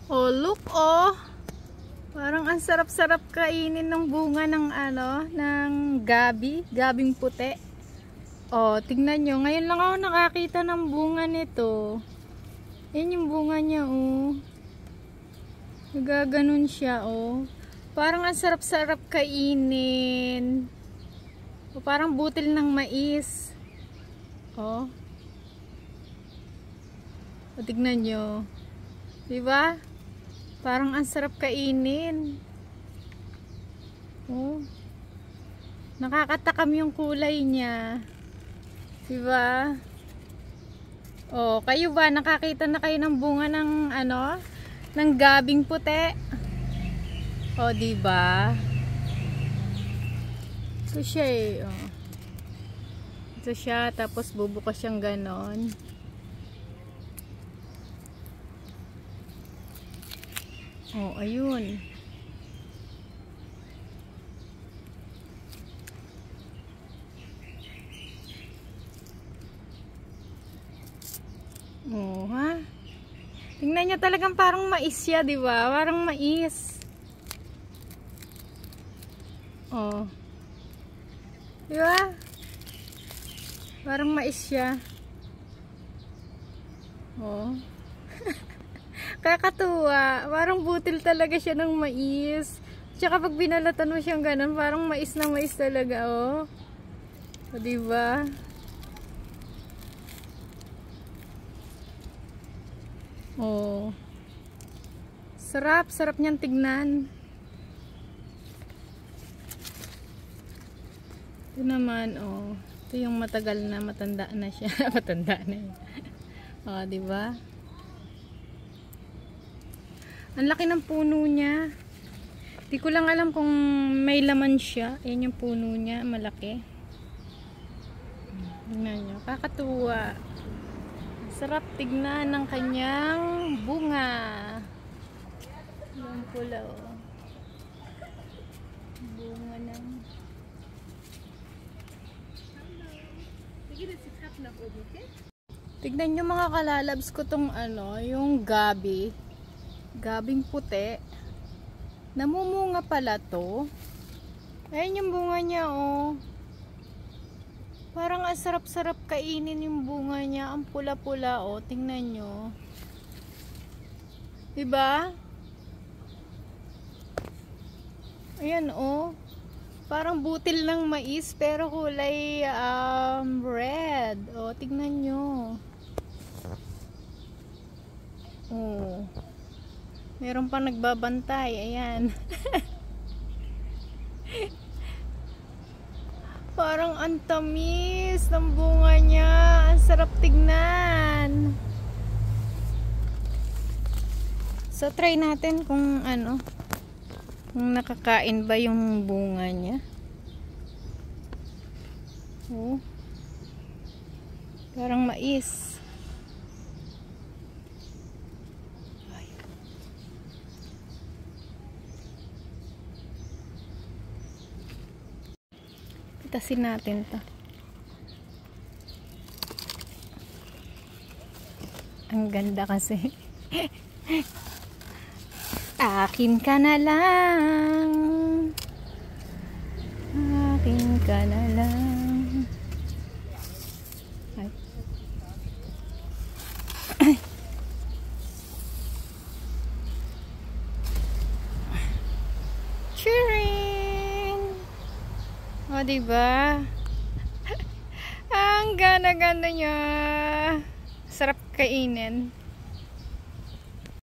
Oh, look, oh. Parang ang sarap-sarap kainin ng bunga ng ng gabing puti. Oh, tingnan nyo. Ngayon lang ako nakakita ng bunga nito. Yan yung bunga niya, oh. Nagaganon siya, oh. Parang ang sarap-sarap kainin. O, parang butil ng mais. Oh. O, tignan nyo. Diba? Parang ang sarap kainin. Oh. Nakakatakam yung kulay niya. Diba? Oh, kayo ba nakakita na kayo ng bunga ng ng gabing puti? Oh, diba? Ito siya eh. Oh. Ito siya, tapos bubukas siyang ganon. Oh, ayun. Oh, ha? Tingnan niyo, talagang parang mais siya, di ba? Parang mais. Oh. Di ba? Parang mais siya. Oh. Kakatuwa. Parang butil talaga siya ng mais. Tsaka pag binalatan mo siyang ganun, parang mais na mais talaga, oh. O, diba? Oh. Sarap. Sarap niyang tignan. Ito naman, oh. Ito yung matagal na, matanda na siya. Matanda na yun. Oh, diba? Ang laki ng puno niya. Di ko lang alam kung may laman siya. Ayan yung puno niya, malaki. Tingnan nyo, kakatuwa. Sarap tignan ng kanyang bunga. Yung pula, oh. Bunga ng... Tignan nyo mga kalalabs ko tong yung gabing puti. Namumunga pala to. Ayan yung bunga niya, oh. Parang ang sarap-sarap kainin yung bunga niya. Ang pula-pula, oh. Tingnan nyo. Diba? Ayan, oh. Parang butil ng mais pero kulay red. Oh, tingnan nyo. Oh. Meron pa nagbabantay. Ayan. Parang ang tamis ng bunga niya. Ang sarap tignan. So, try natin kung kung nakakain ba yung bunga niya. Oh. Parang mais. Pitasin natin to. Ang ganda kasi. Akin ka na lang. Akin ka na lang. Ay. Cheering! O, diba? Ang ganda-ganda niya. Sarap kainin.